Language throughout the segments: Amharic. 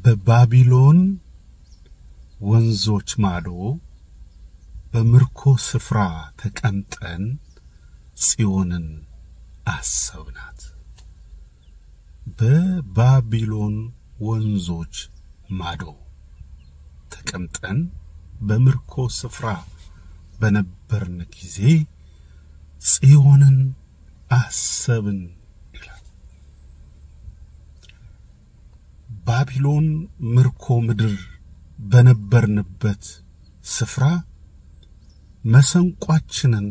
በባቢሎን ወንዞች ማዶ በምርኮ ስፍራ ተቀምጠን ጽዮንን አሰብናት። በባቢሎን ወንዞች ማዶ ተቀምጠን በምርኮ ስፍራ በነበርን ጊዜ ጽዮንን አሰብን ይላል። ባቢሎን ምርኮ ምድር በነበርንበት ስፍራ መሰንቋችንን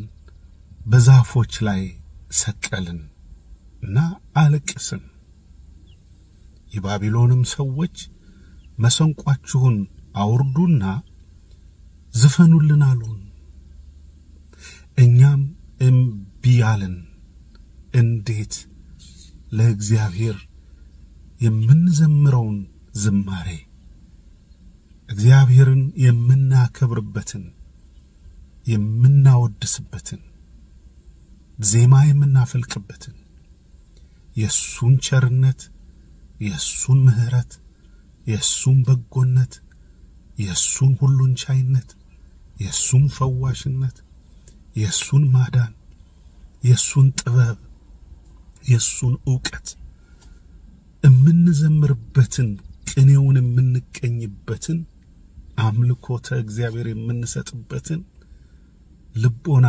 በዛፎች ላይ ሰቀልን እና አለቅስን። የባቢሎንም ሰዎች መሰንቋችሁን አውርዱና ዝፈኑልን አሉን። እኛም እምቢ አልን። እንዴት ለእግዚአብሔር የምንዘምረውን ዝማሬ እግዚአብሔርን የምናከብርበትን የምናወድስበትን ዜማ የምናፈልቅበትን የሱን ቸርነት የሱን ምህረት የሱን በጎነት የሱን ሁሉን ቻይነት የሱን ፈዋሽነት የሱን ማዳን የሱን ጥበብ የሱን ዕውቀት እምንዘምርበትን ቅኔውን የምንቀኝበትን አምልኮተ እግዚአብሔር የምንሰጥበትን ልቦና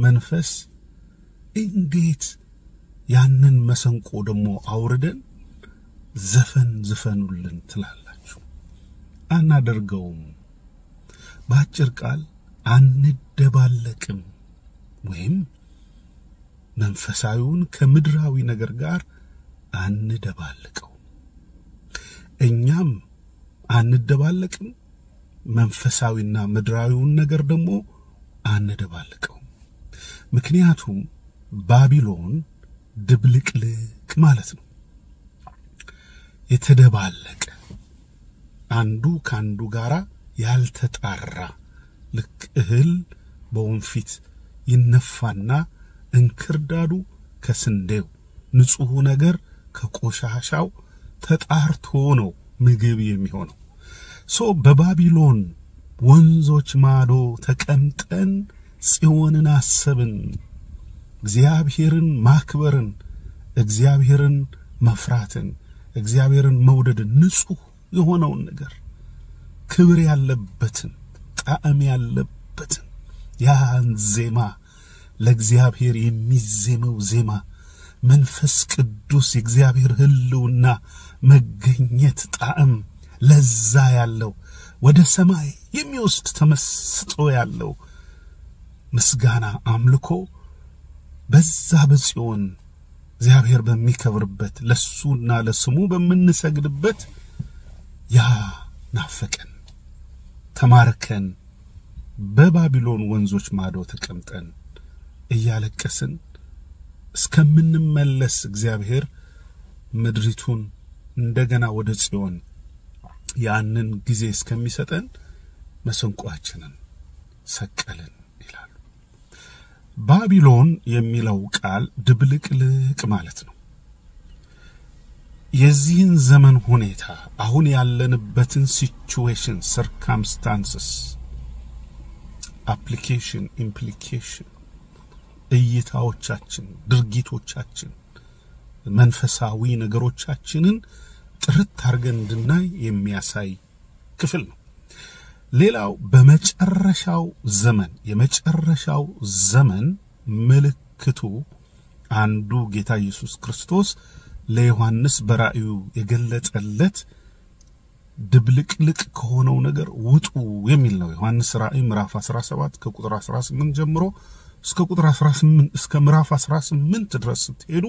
መንፈስ እንዴት ያንን መሰንቆ ደሞ አውርደን ዘፈን ዝፈኑልን ትላላችሁ? አናደርገውም። ባጭር ቃል አንደባለቅም ወይም መንፈሳዊውን ከምድራዊ ነገር ጋር አንደባልቀው። እኛም አንደባለቅም፣ መንፈሳዊና ምድራዊውን ነገር ደግሞ አንደባልቀው። ምክንያቱም ባቢሎን ድብልቅልቅ ማለት ነው። የተደባለቀ አንዱ ካንዱ ጋራ ያልተጣራ ልክ እህል በወንፊት ይነፋና እንክርዳዱ ከስንዴው ንጹህ ነገር ከቆሻሻው ተጣርቶ ነው ምግብ የሚሆነው። በባቢሎን ወንዞች ማዶ ተቀምጠን ጽዮንን አሰብን። እግዚአብሔርን ማክበርን፣ እግዚአብሔርን መፍራትን፣ እግዚአብሔርን መውደድን፣ ንጹህ የሆነውን ነገር ክብር ያለበትን ጣዕም ያለበትን ያን ዜማ ለእግዚአብሔር የሚዜመው ዜማ መንፈስ ቅዱስ የእግዚአብሔር ህልውና መገኘት ጣዕም ለዛ ያለው ወደ ሰማይ የሚወስድ ተመስጦ ያለው ምስጋና አምልኮ በዛ በጽዮን እግዚአብሔር በሚከብርበት ለሱና ለስሙ በመንሰግድበት ያ ናፈቀን። ተማርከን በባቢሎን ወንዞች ማዶ ተቀምጠን እያለቀስን እስከምንመለስ እግዚአብሔር ምድሪቱን እንደገና ወደ ጽዮን ያንን ጊዜ እስከሚሰጠን መሰንቋችንን ሰቀልን ይላሉ። ባቢሎን የሚለው ቃል ድብልቅልቅ ማለት ነው። የዚህን ዘመን ሁኔታ አሁን ያለንበትን ሲቹዌሽን circumstances application implication እይታዎቻችን ድርጊቶቻችን መንፈሳዊ ነገሮቻችንን ጥርት አርገን እንድናይ የሚያሳይ ክፍል ነው። ሌላው በመጨረሻው ዘመን የመጨረሻው ዘመን ምልክቱ አንዱ ጌታ ኢየሱስ ክርስቶስ ለዮሐንስ በራእዩ የገለጸለት ድብልቅልቅ ከሆነው ነገር ውጡ የሚል ነው። ዮሐንስ ራእይ ምዕራፍ 17 ከቁጥር 18 ጀምሮ እስከ ቁጥር 18 እስከ ምዕራፍ 18 ድረስ ስትሄዱ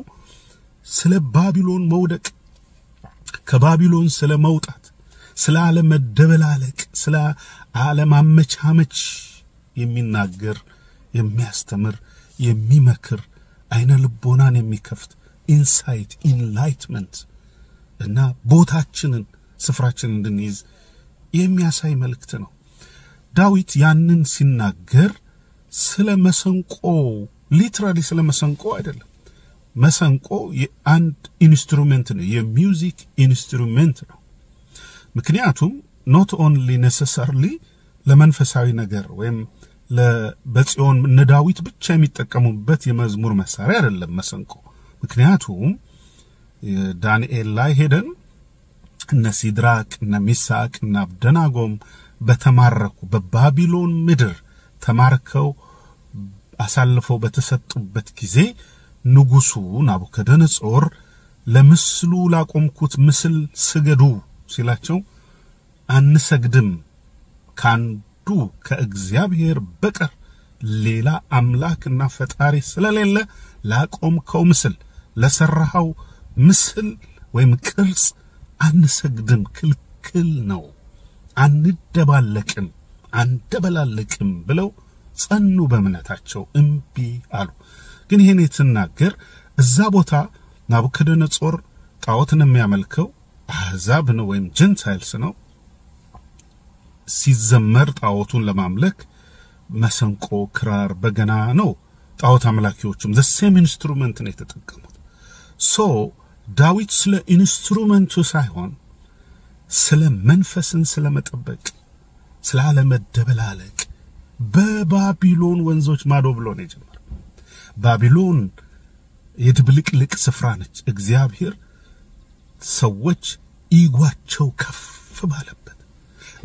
ስለ ባቢሎን መውደቅ ከባቢሎን ስለ መውጣት ስለ ዓለም መደበላለቅ ስለ ዓለም አመቻመች የሚናገር የሚያስተምር የሚመክር አይነ ልቦናን የሚከፍት ኢንሳይት ኢንላይትመንት እና ቦታችንን ስፍራችንን እንድንይዝ የሚያሳይ መልእክት ነው። ዳዊት ያንን ሲናገር ስለ መሰንቆ ሊትራሊ ስለ መሰንቆ አይደለም። መሰንቆ የአንድ ኢንስትሩሜንት ነው፣ የሚውዚክ ኢንስትሩሜንት ነው። ምክንያቱም not only necessarily ለመንፈሳዊ ነገር ወይም በጽዮን ነዳዊት ብቻ የሚጠቀሙበት የመዝሙር መሳሪያ አይደለም መሰንቆ ምክንያቱም ዳንኤል ላይ ሄደን እነ ሲድራቅ እነ ሚሳቅ እነ አብደናጎም በተማረኩ በባቢሎን ምድር ተማርከው አሳልፈው በተሰጡበት ጊዜ ንጉሱ ናቡከደነጾር ለምስሉ ላቆምኩት ምስል ስገዱ ሲላቸው አንሰግድም ካንዱ ከእግዚአብሔር በቀር ሌላ አምላክና ፈጣሪ ስለሌለ ላቆምከው ምስል ለሰራው ምስል ወይም ቅርጽ አንሰግድም ክልክል ነው አንደበላለቅም ብለው ጸኑ በእምነታቸው እምቢ አሉ ግን ይሄን የተናገር እዛ ቦታ ናቡከደነጾር ጣዖትን የሚያመልከው አሕዛብ ነው ወይም ጀንታይልስ ነው ሲዘመር ጣዖቱን ለማምለክ መሰንቆ ክራር በገና ነው ጣዖት አምላኪዎችም the same instrument ነው የተጠቀሙት so ዳዊት ስለ ኢንስትሩመንቱ ሳይሆን ስለ መንፈስን ስለ መጠበቅ ስለ አለመደበላለቅ በባቢሎን ወንዞች ማዶ ብሎ ነው የጀመረው ባቢሎን የድብልቅልቅ ስፍራ ነች እግዚአብሔር ሰዎች ኢጓቸው ከፍ ባለበት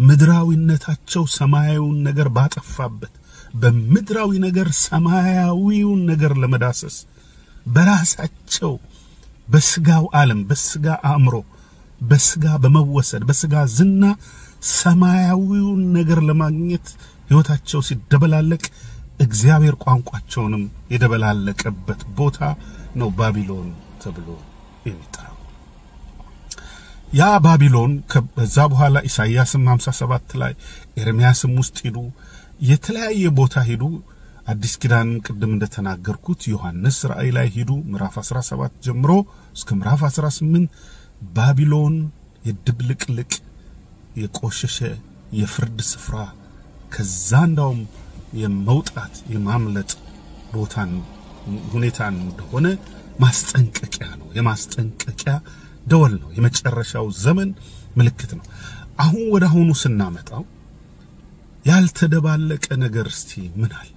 ምድራዊነታቸው ሰማያዊውን ነገር ባጠፋበት በምድራዊ ነገር ሰማያዊውን ነገር ለመዳሰስ በራሳቸው በስጋው ዓለም በስጋ አእምሮ በስጋ በመወሰድ በስጋ ዝና ሰማያዊውን ነገር ለማግኘት ህይወታቸው ሲደበላለቅ እግዚአብሔር ቋንቋቸውንም የደበላለቀበት ቦታ ነው ባቢሎን ተብሎ የሚጠራው ያ ባቢሎን ከዛ በኋላ ኢሳይያስም 57 ላይ ኤርሚያስም ውስጥ ሄዱ የተለያየ ቦታ ሄዱ አዲስ ኪዳን ቅድም እንደተናገርኩት ዮሐንስ ራእይ ላይ ሄዱ ምዕራፍ 17 ጀምሮ እስከ ምዕራፍ 18 ባቢሎን የድብልቅልቅ የቆሸሸ የፍርድ ስፍራ ከዛንዳውም የመውጣት የማምለጥ ቦታን ሁኔታን እንደሆነ ማስጠንቀቂያ ነው የማስጠንቀቂያ ደወል ነው የመጨረሻው ዘመን ምልክት ነው አሁን ወደ አሁኑ ስናመጣው ያልተደባለቀ ነገር እስቲ ምን አለ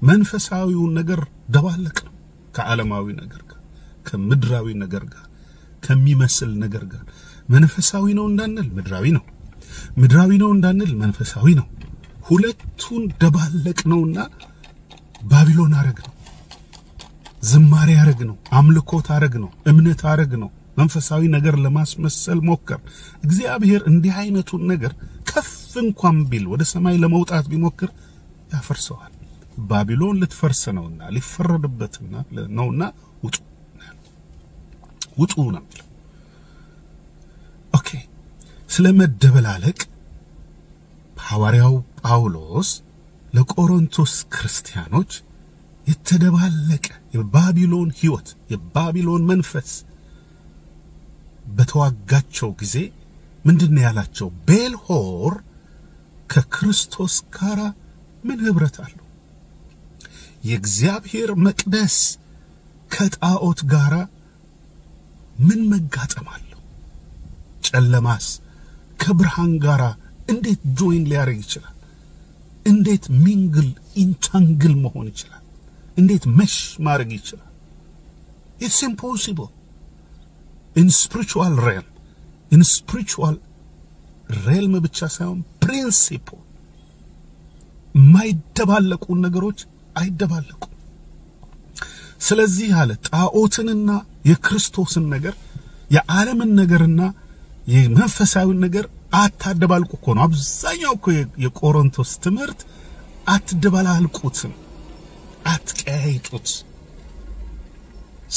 መንፈሳዊው ነገር ደባለቅ ነው ከዓለማዊ ነገር ጋር ከምድራዊ ነገር ጋር ከሚመስል ነገር ጋር መንፈሳዊ ነው እንዳንል ምድራዊ ነው እንዳንል መንፈሳዊ ነው ሁለቱን ደባለቅ ነውና ባቢሎን አረግ ነው ዝማሬ አረግ ነው አምልኮት አረግ ነው እምነት አረግ ነው መንፈሳዊ ነገር ለማስመሰል ሞከር እግዚአብሔር እንዲህ አይነቱን ነገር ከፍ እንኳን ቢል ወደ ሰማይ ለመውጣት ቢሞክር ያፈርሰዋል ባቢሎን ልትፈርስ ነውና ሊፈረድበትና ነውና ውጡ ነው ኦኬ ስለመደበላለቅ ሐዋርያው ጳውሎስ ለቆሮንቶስ ክርስቲያኖች የተደባለቀ የባቢሎን ሕይወት የባቢሎን መንፈስ በተዋጋቸው ጊዜ ምንድነው ያላቸው ቤልሆር ከክርስቶስ ጋር ምን ህብረት አለው የእግዚአብሔር መቅደስ ከጣዖት ጋር ምን መጋጠም አለው ጨለማስ ከብርሃን ጋር እንዴት ጆይን ሊያረግ ይችላል እንዴት ሚንግል ኢንታንግል መሆን ይችላል እንዴት መሽ ማረግ ይችላል it's impossible in spiritual realm ብቻ ሳይሆን principle ማይደባለቁ ነገሮች አይደባለቁ ስለዚህ አለ ጣዖትንና የክርስቶስን ነገር የዓለምን ነገርና የመንፈሳዊ ነገር አታደባልቁ እኮ ነው አብዛኛው እኮ የቆሮንቶስ ትምህርት አትደባላልቁትም አትቀያይጡት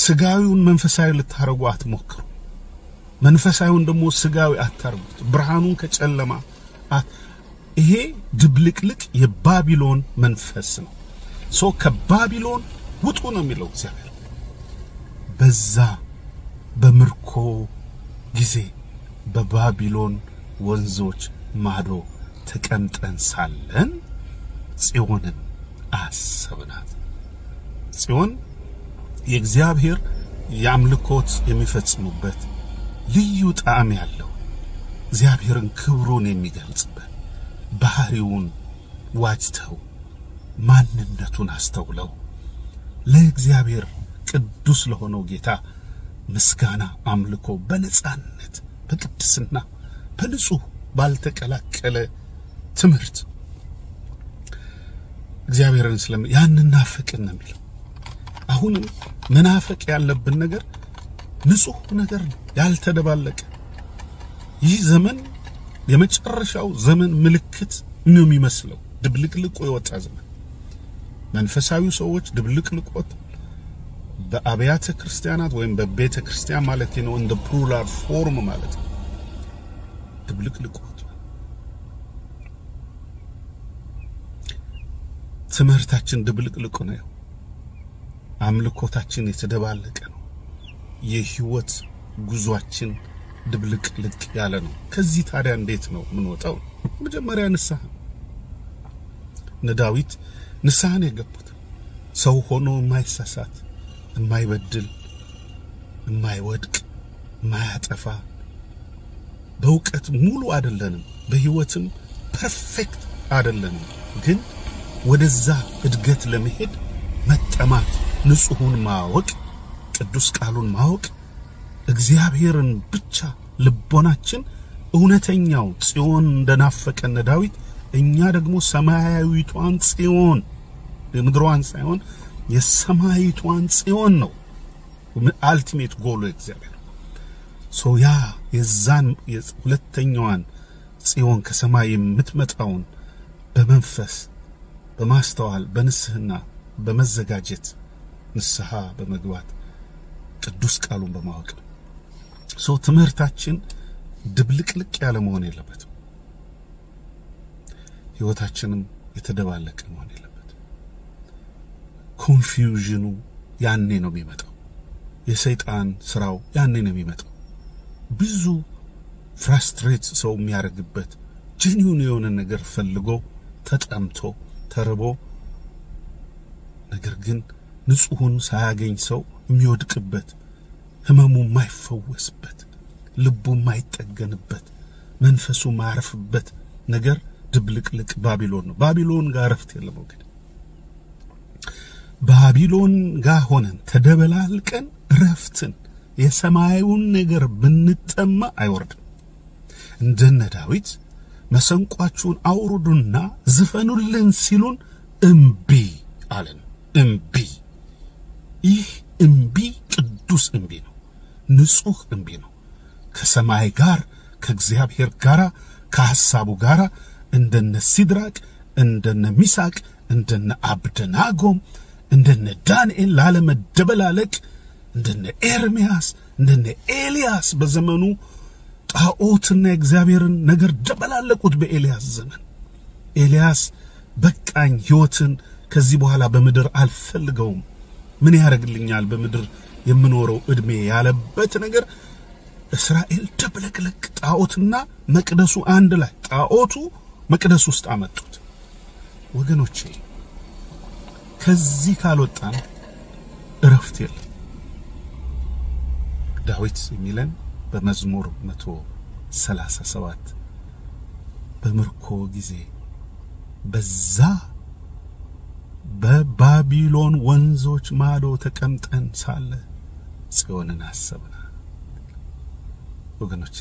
ስጋዊውን መንፈሳዊ ልታረጉ አትሞክሩ መንፈሳዊውን ደግሞ ስጋዊ አታርጉት ብርሃኑን ከጨለማ ይሄ ድብልቅልቅ የባቢሎን መንፈስ ነው ሶ ከባቢሎን ውጡ ነው የሚለው እግዚአብሔር በዛ በምርኮ ጊዜ በባቢሎን ወንዞች ማዶ ተቀምጠን ሳለን ጽዮንን አሰብናት ጽዮን የእግዚአብሔር ያምልኮት የሚፈጽሙበት ልዩ ጣዕም ያለው እግዚአብሔርን ክብሩን የሚገልጽበት ባህሪውን ዋጅተው ማንነቱን አስተውለው ለእግዚአብሔር ቅዱስ ለሆነው ጌታ ምስጋና አምልኮ በነጻነት በቅድስና በንጹህ ባልተቀላቀለ ትምህርት እግዚአብሔርን ያንን ናፍቅን ነው የሚለው። አሁንም መናፈቅ ያለብን ነገር ንጹህ ነገር ያልተደባለቀ ይህ ዘመን የመጨረሻው ዘመን ምልክት ነው የሚመስለው። ድብልቅልቁ የወጣ ዘመን መንፈሳዊ ሰዎች ድብልቅልቆት በአብያተ ክርስቲያናት ወይም በቤተ ክርስቲያን ማለት ነው እንደ ፕሉራል ፎርም ማለት ነው ድብልቅልቆት ትምህርታችን ድብልቅልቁ ነው። አምልኮታችን የተደባለቀ ነው። የህይወት ጉዟችን ድብልቅልቅ ያለ ነው። ከዚህ ታዲያ እንዴት ነው ምንወጣው? መጀመሪያ ንስሐ ዳዊት ንስሐን የገቡት ሰው ሆኖ የማይሳሳት የማይበድል የማይወድቅ የማያጠፋ በእውቀት ሙሉ አይደለንም፣ በህይወትም ፐርፌክት አይደለንም። ግን ወደዛ እድገት ለመሄድ መጠማት ንጹሁን ማወቅ ቅዱስ ቃሉን ማወቅ እግዚአብሔርን ብቻ ልቦናችን እውነተኛው ጽዮን እንደናፈቀን ዳዊት እኛ ደግሞ ሰማያዊቷን ጽዮን የምድሯን ሳይሆን የሰማያዊቷን ጽዮን ነው አልቲሜት ጎሉ እግዚአብሔር ሶያ የዛን ሁለተኛዋን ጽዮን ከሰማይ የምትመጣውን በመንፈስ በማስተዋል በንስህና በመዘጋጀት ንስሐ በመግባት ቅዱስ ቃሉን በማወቅ ትምህርታችን ድብልቅልቅ ያለ መሆን የለበትም። ህይወታችንም የተደባለቀ መሆን የለበትም። ኮንፊውዥኑ ያኔ ነው የሚመጣው። የሰይጣን ስራው ያኔ ነው የሚመጣው። ብዙ ፍራስትሬት ሰው የሚያረግበት ጄኒዩን የሆነ ነገር ፈልጎ ተጠምቶ ተርቦ ነገር ግን ንጹሁን ሳያገኝ ሰው የሚወድቅበት ህመሙ ማይፈወስበት ልቡ ማይጠገንበት መንፈሱ ማርፍበት ነገር ድብልቅልቅ ባቢሎን ነው። ባቢሎን ጋር ረፍት የለም ወገን። ባቢሎን ጋር ሆነን ተደበላልቀን ረፍትን የሰማዩን ነገር ብንጠማ አይወርድም። እንደነ ዳዊት መሰንቋችሁን አውርዱና ዝፈኑልን ሲሉን እምቢ አለን። እምቢ ይህ እምቢ ቅዱስ እምቢ ነው። ንጹህ እምቢ ነው። ከሰማይ ጋር ከእግዚአብሔር ጋር ከሐሳቡ ጋር እንደነ ሲድራቅ እንደነ ሚሳቅ እንደነ አብደናጎም እንደነ ዳንኤል ላለመደበላለቅ እንደነ ኤርሚያስ እንደነ ኤልያስ በዘመኑ ጣዖትና እግዚአብሔርን ነገር ደበላለቁት። በኤልያስ ዘመን ኤልያስ በቃኝ ህይወትን ከዚህ በኋላ በመድር አልፈልገውም ምን ያረግልኛል በመድር የምኖረው እድሜ ያለበት ነገር እስራኤል ደብለቅለቅ ጣዖትና መቅደሱ አንድ ላይ ጣዖቱ መቅደስ ውስጥ አመጡት። ወገኖቼ ከዚህ ካልወጣን እረፍት የለም። ዳዊት የሚለን በመዝሙር 137 በምርኮ ጊዜ በዛ በባቢሎን ወንዞች ማዶ ተቀምጠን ሳለ ጽዮንን አሰብና ወገኖቼ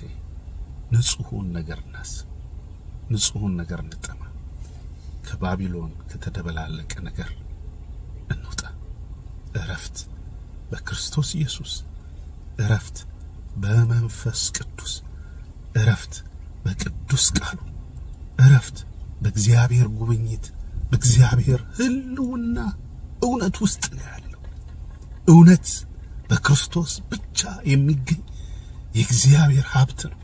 ንጹሁን ነገር እናስብ፣ ንጹሁን ነገር እንጠማ፣ ከባቢሎን ከተደበላለቀ ነገር እንውጣ። እረፍት በክርስቶስ ኢየሱስ፣ እረፍት በመንፈስ ቅዱስ፣ እረፍት በቅዱስ ቃሉ፣ እረፍት በእግዚአብሔር ጉብኝት በእግዚአብሔር ህልውና እውነት ውስጥ ነው ያለው። እውነት በክርስቶስ ብቻ የሚገኝ የእግዚአብሔር ሀብት ነው።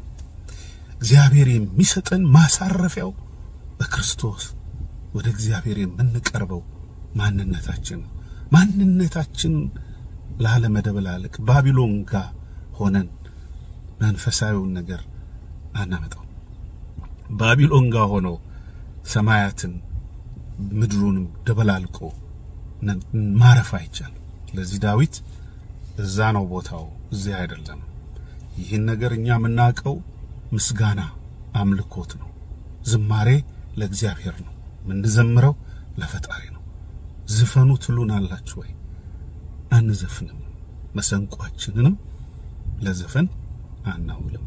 እግዚአብሔር የሚሰጠን ማሳረፊያው በክርስቶስ ወደ እግዚአብሔር የምንቀርበው ማንነታችን ነው። ማንነታችን ላለመደበላለቅ ባቢሎን ጋር ሆነን መንፈሳዊውን ነገር አናመጣው። ባቢሎን ጋር ሆኖ ሰማያትን ምድሩንም ደበላልቆ ማረፍ አይቻል። ለዚህ ዳዊት እዛ ነው ቦታው፣ እዚህ አይደለም። ይህን ነገር እኛ ምናቀው ምስጋና አምልኮት ነው ዝማሬ ለእግዚአብሔር ነው ምንዘምረው ለፈጣሪ ነው ዝፈኑ ትሉናላችሁ ወይ አንዘፍንም መሰንቋችንንም ለዘፈን አናውልም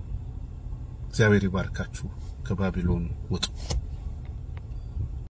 እግዚአብሔር ይባርካችሁ ከባቢሎን ውጡ